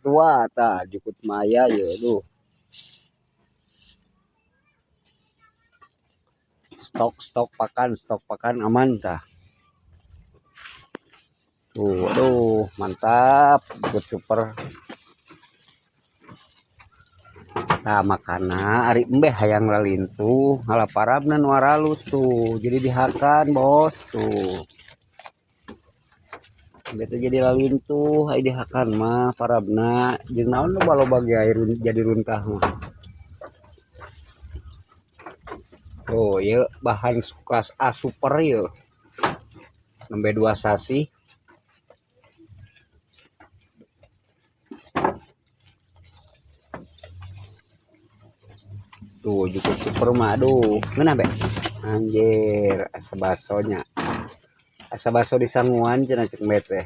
tua ta jukut maya ya duh. Stok pakan aman tah. Tuh, aduh, mantap, jukut super. Nah, makana ari embeh hayang lalintu ngalaparabna nu aralus tuh. Jadi dihakan, Bos, tuh. Beta jadi lalintu ai dihakan mah parabna jeung naon nu baloba ge air jadi runtah mah. Tuh, ieu bahan kelas A super ieu. Nembe 2 sasi. Tuh, cukup super mah aduh, ngeunah be. Anjir, asa basonya. Asa baso di sanguan cenah cek bete.